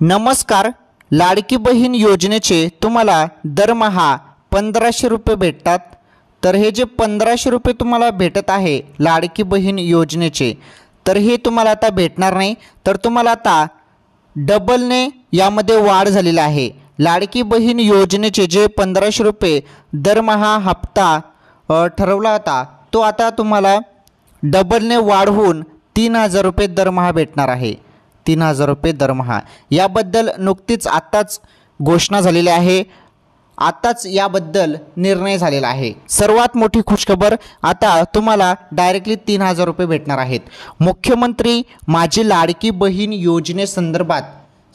नमस्कार. लाडकी बहीण योजनेचे तुम्हाला दरमहा 1500 रुपये भेटतात. तर हे जे 1500 रुपये तुम्हाला भेटत आहे लाडकी बहीण योजनेचे, तर हे तुम्हाला आता भेटणार नाही. तर तुम्हाला आता डबलने यामध्ये वाढ झालेली आहे. लाडकी बहीण योजनेचे जे 1500 रुपये दरमहा हप्ता ठरवला होता, तो आता तुम्हाला डबलने वाढ होऊन 3000 रुपये दरमहा भेटणार आहे. 3000 रुपये दरमहा. याबद्दल नुकतीच आत्ताच घोषणा झालेली आहे. आत्ताच याबद्दल निर्णय झालेला आहे. सर्वात मोठी खुशखबर, आता तुम्हाला डायरेक्टली 3000 रुपये भेटणार आहेत. मुख्यमंत्री माझी लाडकी बहीण योजनेसंदर्भात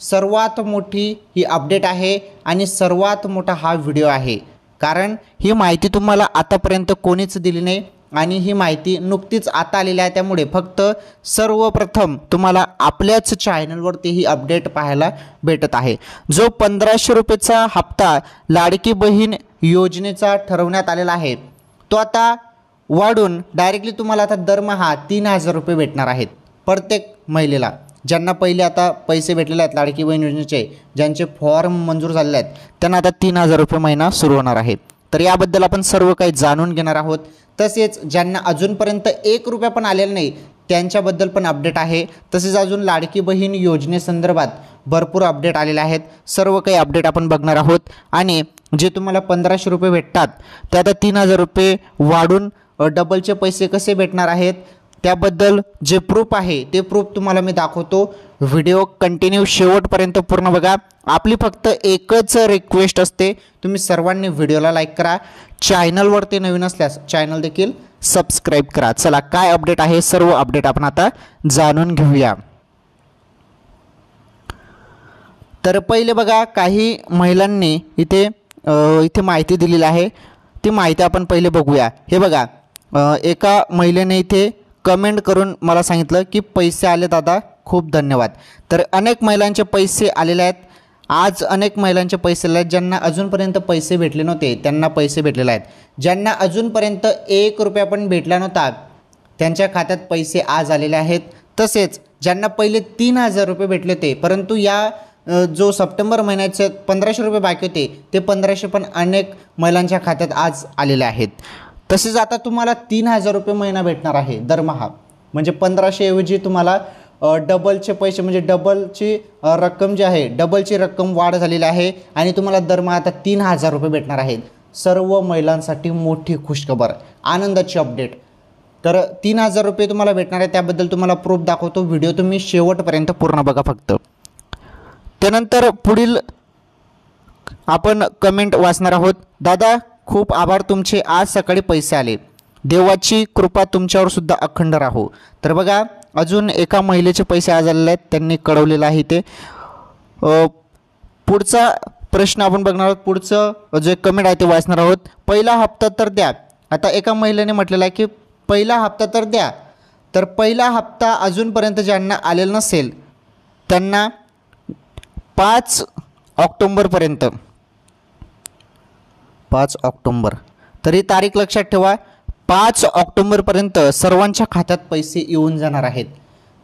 सर्वात मोठी ही अपडेट आहे आणि सर्वात मोठा हा व्हिडिओ आहे. कारण ही माहिती तुम्हाला आतापर्यंत कोणीच दिली नाही आणि ही माहिती नुकतीच आता आलेली आहे. त्यामुळे फक्त सर्वप्रथम तुम्हाला आपल्याच चॅनलवरती ही अपडेट पाहायला भेटत आहे. जो 1500 रुपयेचा हप्ता लाडकी बहीण योजनेचा ठरवण्यात आलेला आहे, तो आता वाढून डायरेक्टली तुम्हाला आता दरमहा 3000 रुपये भेटणार आहेत प्रत्येक महिलेला. ज्यांना पहिले आता पैसे भेटलेले आहेत लाडकी बहीण योजनेचे, ज्यांचे फॉर्म मंजूर झालेले आहेत, त्यांना आता 3000 रुपये महिना सुरू होणार आहे. तर याबद्दल आपण सर्व काही जाणून घेणार आहोत. तसेच ज्यांना अजूनपर्यंत 1 रुपया पण आलेला नाही त्यांच्याबद्दल पण अपडेट आहे. तसेच अजून लाडकी बहीण योजनेसंदर्भात भरपूर अपडेट आलेले आहेत. सर्व काही अपडेट आपण बघणार आहोत. आणि जे तुम्हाला 1500 रुपये भेटतात ते आता 3000 रुपये वाढून डबलचे पैसे कसे भेटणार आहेत त्याबद्दल जे प्रूफ आहे ते प्रूफ तुम्हाला मी दाखवतो. व्हिडिओ कंटिन्यू शेवटपर्यंत पूर्ण बघा. आपली फक्त एकच रिक्वेस्ट असते, तुम्ही सर्वांनी व्हिडिओला लाईक करा. चॅनलवरती नवीन असल्यास चॅनल देखील सबस्क्राईब करा. चला, काय अपडेट आहे सर्व अपडेट आपण आता जाणून घेऊया. तर पहिले बघा, काही महिलांनी इथे माहिती दिलेली आहे. ती माहिती आपण पहिले बघूया. हे बघा, एका महिलेने इथे कमेंट करून मला सांगितलं की पैसे आले दादा, खूप धन्यवाद. तर अनेक महिलांचे पैसे आलेले आहेत. आज अनेक महिलांचे पैसे आले आहेत. ज्यांना अजूनपर्यंत पैसे भेटले नव्हते त्यांना पैसे भेटलेले आहेत. ज्यांना अजूनपर्यंत 1 रुपया पण भेटला नव्हता त्यांच्या खात्यात पैसे आज आलेले आहेत. तसेच ज्यांना पहिले 3000 रुपये भेटले होते, परंतु या जो सप्टेंबर महिन्याचे 1500 रुपये बाकी होते ते 1500 पण अनेक महिलांच्या खात्यात आज आलेले आहेत. तसेच आता तुम्हाला 3000 रुपये महिना भेटणार आहे दरमहा. म्हणजे 1500 ऐवजी तुम्हाला डबलचे पैसे, म्हणजे डबलची रक्कम जी आहे, डबलची रक्कम वाढ झालेली आहे आणि तुम्हाला दरमहा आता 3000 रुपये भेटणार आहेत. सर्व महिलांसाठी मोठी खुशखबर, आनंदाची अपडेट. तर 3000 रुपये तुम्हाला भेटणार आहे, त्याबद्दल तुम्हाला प्रूफ दाखवतो. व्हिडिओ तुम्ही शेवटपर्यंत पूर्ण बघा फक्त. त्यानंतर पुढील आपण कमेंट वाचणार आहोत. दादा, खूप आभार तुमचे, आज सकाळी पैसे आले. देवाची कृपा तुमच्यावर सुद्धा अखंड राहो. तर बघा, अजून एका महिलेचे पैसे आज आलेले आहेत, त्यांनी कळवलेलं आहे. ते पुढचा प्रश्न आपण बघणार आहोत. पुढचं जे कमेंट आहे ते वाचणार आहोत. पहिला हप्ता तर द्या. आता एका महिलेने म्हटलेलं आहे की पहिला हप्ता तर द्या. तर पहिला हप्ता अजूनपर्यंत ज्यांना आलेला नसेल त्यांना 5 ऑक्टोंबरपर्यंत, 5 ऑक्टोंबर, तरी तारीख लक्षात ठेवा. 5 ऑक्टोंबरपर्यंत सर्वांच्या खात्यात पैसे येऊन जाणार आहेत.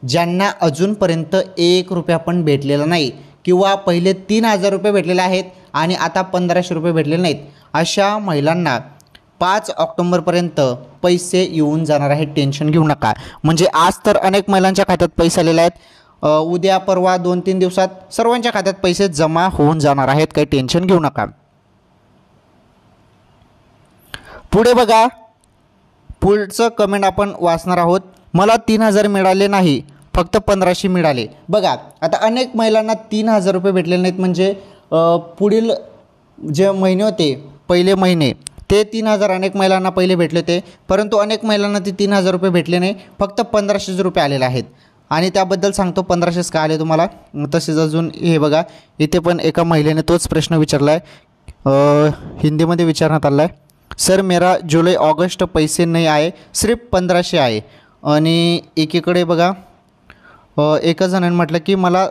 ज्यांना अजूनपर्यंत 1 रुपया पण भेटलेला नाही किंवा पहिले 3000 रुपये भेटलेले आहेत आणि आता 1500 रुपये भेटलेले नाहीत, अशा महिलांना 5 ऑक्टोंबरपर्यंत पैसे येऊन जाणार आहेत. टेन्शन घेऊ नका. म्हणजे आज तर अनेक महिलांच्या खात्यात पैसे आलेले आहेत. उद्या परवा 2-3 दिवसात सर्वांच्या खात्यात पैसे जमा होऊन जाणार आहेत. काही टेन्शन घेऊ नका. पुढे बघा, पुढचं कमेंट आपण वाचणार आहोत. मला 3000 मिळाले नाही, फक्त 1500 मिळाले. बघा, आता अनेक महिलांना 3000 रुपये भेटलेले नाहीत. म्हणजे पुढील जे महिने होते, पहिले महिने, ते 3000 अनेक महिलांना पहिले भेटले होते, परंतु अनेक महिलांना ते 3000 रुपये भेटले नाही, फक्त 1500 रुपये आलेले आहेत. आणि त्याबद्दल सांगतो 1500 का आले तुम्हाला. तसेच अजून हे बघा, इथे पण एका महिलेने तोच प्रश्न विचारला आहे, हिंदीमध्ये विचारण्यात आला आहे. सर, मेरा जुलै ऑगस्ट पैसे नहीं आए, सिर्फ 1500 आए. आणि एकीकडे बघा, एका जणांनी म्हटलं की मला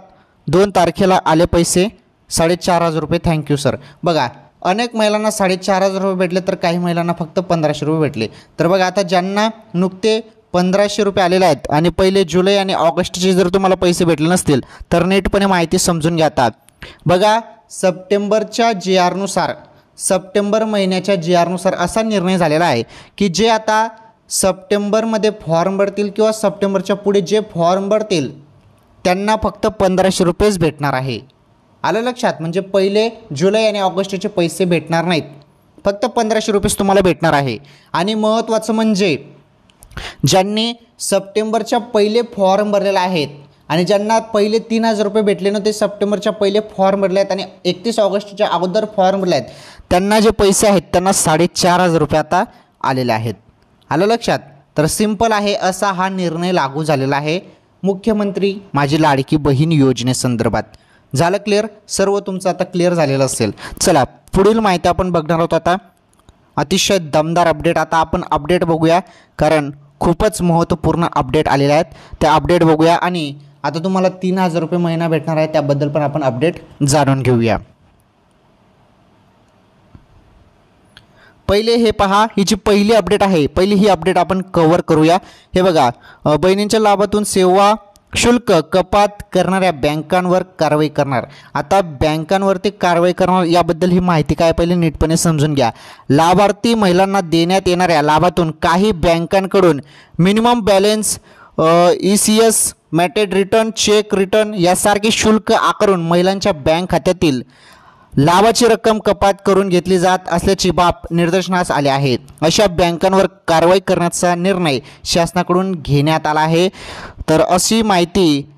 2 तारखेला आले पैसे 4500 रुपये, थँक्यू सर. बघा, अनेक महिलांना 4500 रुपये भेटले, तर काही महिलांना फक्त 1500 रुपये भेटले. तर बघा, आता ज्यांना नुकते 1500 रुपये आलेले आहेत आणि पहिले जुलै आणि ऑगस्टचे जर तुम्हाला पैसे भेटले नसतील तर नीटपणे माहिती समजून घ्या. आता बघा, सप्टेंबरच्या जी आरनुसार, सप्टेंबर महिन्याच्या जी आरनुसार असा निर्णय झालेला आहे की जे आता सप्टेंबरमध्ये फॉर्म भरतील किंवा सप्टेंबरच्या पुढे जे फॉर्म भरतील त्यांना फक्त 1500 रुपयेच भेटणार आहे. आलं लक्षात? म्हणजे पहिले जुलै आणि ऑगस्टचे पैसे भेटणार नाहीत, फक्त 1500 रुपयेच तुम्हाला भेटणार आहे. आणि महत्त्वाचं म्हणजे ज्यांनी सप्टेंबरच्या पहिले फॉर्म भरलेले आहेत आणि ज्यांना पहिले 3000 रुपये भेटले नव्हते, सप्टेंबरच्या पहिले फॉर्म भरले आहेत आणि 31 ऑगस्टच्या अगोदर फॉर्म भरले आहेत, त्यांना जे पैसे आहेत त्यांना 4500 रुपये आता आलेले आहेत. आलं लक्षात? तर सिंपल आहे, असा हा निर्णय लागू झालेला आहे मुख्यमंत्री माझी लाडकी बहीण योजनेसंदर्भात. झालं क्लिअर? सर्व तुमचं आता क्लिअर झालेलं असेल. चला पुढील माहिती आपण बघणार आहोत. आता अतिशय दमदार अपडेट, आता आपण अपडेट बघूया कारण खूपच महत्त्वपूर्ण अपडेट आलेले आहेत. त्या अपडेट बघूया आणि आता तुम्हाला 3000 रुपये महिना भेटणार आहे त्याबद्दल पण आपण अपडेट जाणून घेऊया. पहिले हे पहा, ही जी पहिली अपडेट आहे, पहिली ही अपडेट आपण कव्हर करूया. हे बघा, बहिणींच्या लाभातून सेवा शुल्क कपात करणाऱ्या बँकांवर कारवाई करणार. आता बँकांवरती कारवाई करणार याबद्दल ही माहिती काय पहिले नीटपणे समजून घ्या. लाभार्थी महिलांना देण्यात येणाऱ्या लाभातून काही बँकांकडून मिनिमम बॅलन्स, ECS, मॅटेड रिटर्न, चेक रिटर्न यासारखे शुल्क आकारून महिलांच्या बँक खात्यातील लाभाची रक्कम कपात करून घेतली जात असल्याची बाब निदर्शनास आली आहे. अशा बँकांवर कारवाई करण्याचा निर्णय शासनाकडून घेण्यात आला आहे. तर अशी माहिती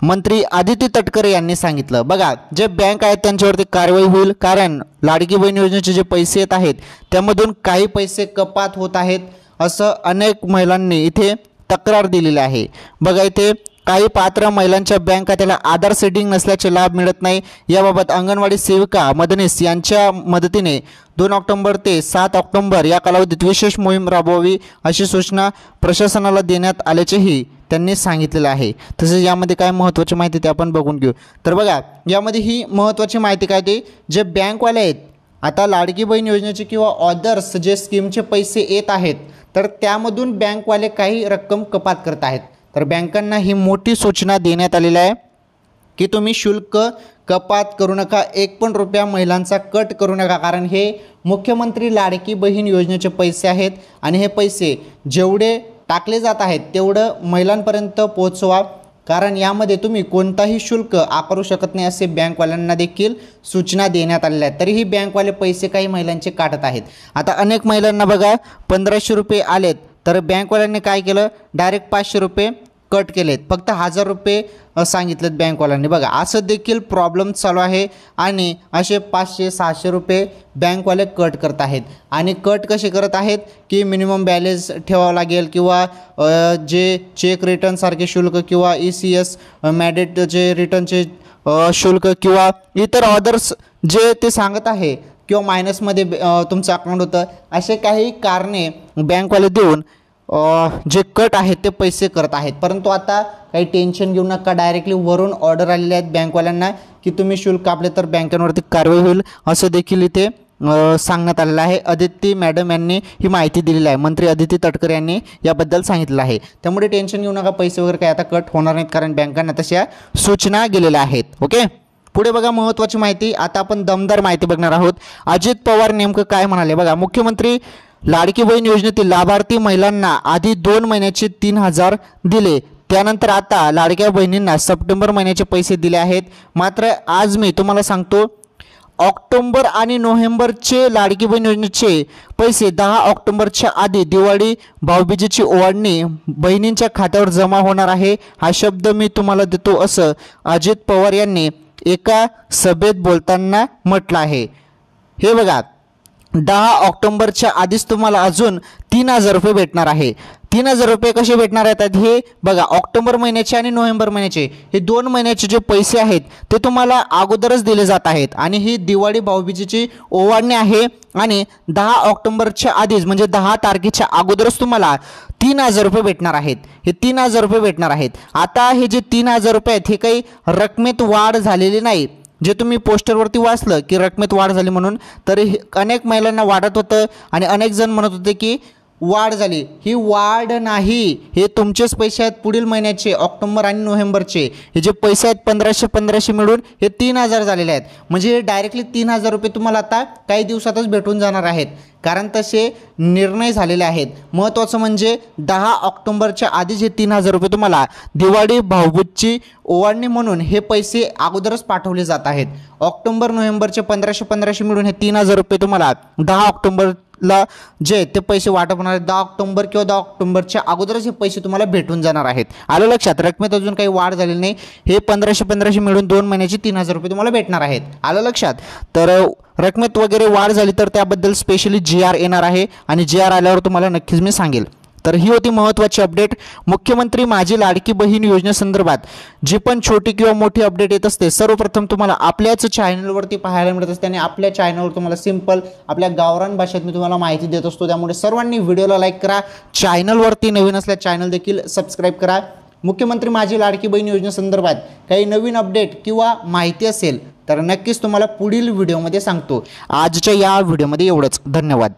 मंत्री आदिती तटकरे यांनी सांगितलं. बघा, जे बँक आहेत त्यांच्यावरती कारवाई होईल कारण लाडकी बहीण योजनेचे जे पैसे येत आहेत त्यामधून काही पैसे कपात होत आहेत असं अनेक महिलांनी इथे तक्रार दिलेली आहे. बघा, इथे काही पात्र महिलांच्या बँक खात्याला आधार सेटिंग नसल्याचे लाभ मिळत नाही. याबाबत अंगणवाडी सेविका मदनीस यांच्या मदतीने 2 ऑक्टोबर ते 7 ऑक्टोबर या कालावधीत विशेष मोहीम राबवावी अशी सूचना प्रशासनाला देण्यात आल्याचेही त्यांनी सांगितलेलं आहे. तसेच यामध्ये काय महत्त्वाची माहिती ते आपण बघून घेऊ. तर बघा, यामध्ये ही महत्त्वाची माहिती काय ते, जे बँकवाले आहेत आता लाडकी बहीण योजनेचे किंवा अदर्स जे स्कीमचे पैसे येत आहेत तर त्यामधून बँकवाले काही रक्कम कपात करत आहेत. तर बँकांना ही मोठी सूचना देण्यात आलेली आहे की तुम्ही शुल्क कपात करू नका, 1 पण रुपया महिलांचा कट करू नका, कारण हे मुख्यमंत्री लाडकी बहीण योजनेचे पैसे आहेत आणि हे पैसे जेवढे टाकले जात आहेत तेवढं महिलांपर्यंत पोहोचवा, कारण यामध्ये तुम्ही कोणताही शुल्क आकारू शकत नाही असे बँकवाल्यांना देखील सूचना देण्यात आलेल्या आहेत. तरीही बँकवाले पैसे काही महिलांचे काढत आहेत. आता अनेक महिलांना बघा 1500 रुपये आलेत तर बँकवाल्यांनी काय केलं, डायरेक्ट 500 रुपये कट केलेत, फक्त 1000 रुपये सांगितलेत बँकवाल्यांनी. बघा, असं देखील प्रॉब्लेम चालू आहे आणि असे 500-600 रुपये बँकवाले कट करत आहेत. आणि कट कसे करत आहेत की मिनिमम बॅलन्स ठेवावं लागेल किंवा जे चेक रिटर्नसारखे शुल्क किंवा ECS मॅडेट जे रिटर्नचे शुल्क किंवा इतर अदर्स जे ते सांगत आहे किंवा मायनसमध्ये तुमचं अकाउंट होतं, असे काही कारणे बँकवाले देऊन जे कट आहेत ते पैसे करत आहेत. परंतु आता काही टेन्शन घेऊ नका, डायरेक्टली वरून ऑर्डर आलेले आहेत बँकवाल्यांना की तुम्ही शुल्क कापले तर बँकांवरती कारवाई होईल असं देखील इथे सांगण्यात आलेलं आहे. अदिती मॅडम यांनी ही माहिती दिलेली आहे, मंत्री अदिती तटकरे यांनी याबद्दल सांगितलं आहे. त्यामुळे टेन्शन घेऊ नका, पैसे वगैरे काही आता कट होणार नाहीत कारण बँकांना तशा सूचना गेलेल्या आहेत. ओके, पुढे बघा महत्त्वाची माहिती. आता आपण दमदार माहिती बघणार आहोत. अजित पवार नेमकं काय म्हणाले बघा. मुख्यमंत्री लाडकी बहीण योजनेतील लाभार्थी महिलांना आधी 2 महिन्याचे 3000 दिले, त्यानंतर आता लाडक्या बहिणींना सप्टेंबर महिन्याचे पैसे दिले आहेत. मात्र आज मी तुम्हाला सांगतो, ऑक्टोबर आणि नोव्हेंबरचे लाडकी बहीण योजनेचे पैसे 10 ऑक्टोबरच्या आधी दिवाळी भाऊबीजेची ओवाळणी बहिणींच्या खात्यावर जमा होणार आहे. हा शब्द मी तुम्हाला देतो असं अजित पवार यांनी एका सभेत बोलताना म्हटलं आहे. हे बघा, 10 ऑक्टोबरच्या आधीच तुम्हाला अजून 3000 रुपये भेटणार आहे. 3000 रुपये कसे भेटणार आहेत हे बघा. ऑक्टोबर महिन्याचे आणि नोव्हेंबर महिन्याचे हे 2 महिन्याचे जे पैसे आहेत ते तुम्हाला अगोदरच दिले जात आहेत आणि ही दिवाळी भाऊबीजेची ओवाळणी आहे आणि 10 ऑक्टोबरच्या आधीच म्हणजे 10 तारखेच्या अगोदरच तुम्हाला 3000 रुपये भेटणार आहेत. हे 3000 रुपये भेटणार आहेत. आता हे जे 3000 रुपये आहेत हे काही रकमेत वाढ झालेली नाही. जे तुम्ही पोस्टरवरती वाचलं की रकमेत वाढ झाली म्हणून, तरी अनेक महिलांना वाटत होतं आणि अनेक जण म्हणत होते की वाढ झाली, ही वाढ नाही, हे तुमचेच पैसे आहेत पुढील महिन्याचे ऑक्टोबर आणि नोव्हेंबरचे. हे जे पैसे आहेत 1500 मिळून हे 3000 झालेले आहेत. म्हणजे हे डायरेक्टली 3000 रुपये तुम्हाला आता काही दिवसातच भेटून जाणार आहेत, कारण तसे निर्णय झालेले आहेत. महत्त्वाचं म्हणजे 10 ऑक्टोबरच्या आधीच हे 3000 रुपये तुम्हाला दिवाळी भाऊबीजची ओवाळणी म्हणून हे पैसे अगोदरच पाठवले जात आहेत. ऑक्टोबर नोव्हेंबरचे 1500 मिळून हे 3000 रुपये तुम्हाला 10 ऑक्टोबरला जे ते पैसे वाटप होणार आहेत, 10 ऑक्टोबर किंवा 10 ऑक्टोबरच्या अगोदरच हे पैसे तुम्हाला भेटून जाणार आहेत. आलं लक्षात? रकमेत अजून काही वाढ झालेली नाही. हे 1500 मिळून 2 महिन्याचे 3000 रुपये तुम्हाला भेटणार आहेत. आलं लक्षात? तर रकमेत वगैरे वाढ झाली तर त्याबद्दल स्पेशली GR येणार आहे आणि GR आल्यावर तुम्हाला नक्कीच मी सांगेल. तर ही होती महत्त्वाची अपडेट. मुख्यमंत्री माझी लाडकी बहीण योजनेसंदर्भात जी पण छोटी किंवा मोठी अपडेट येत असते सर्वप्रथम तुम्हाला आपल्याच चॅनलवरती पाहायला मिळत असते आणि आपल्या चॅनलवर तुम्हाला सिंपल आपल्या गावरान भाषेत मी तुम्हाला माहिती देत असतो. त्यामुळे सर्वांनी व्हिडिओला लाईक करा, चॅनलवरती नवीन असल्या चॅनल देखील सबस्क्राईब करा. मुख्यमंत्री माझी लाडकी बहीण योजनेसंदर्भात काही नवीन अपडेट किंवा माहिती असेल तर नक्कीच तुम्हाला पुढील व्हिडिओमध्ये सांगतो. आजच्या या व्हिडिओमध्ये एवढंच. धन्यवाद.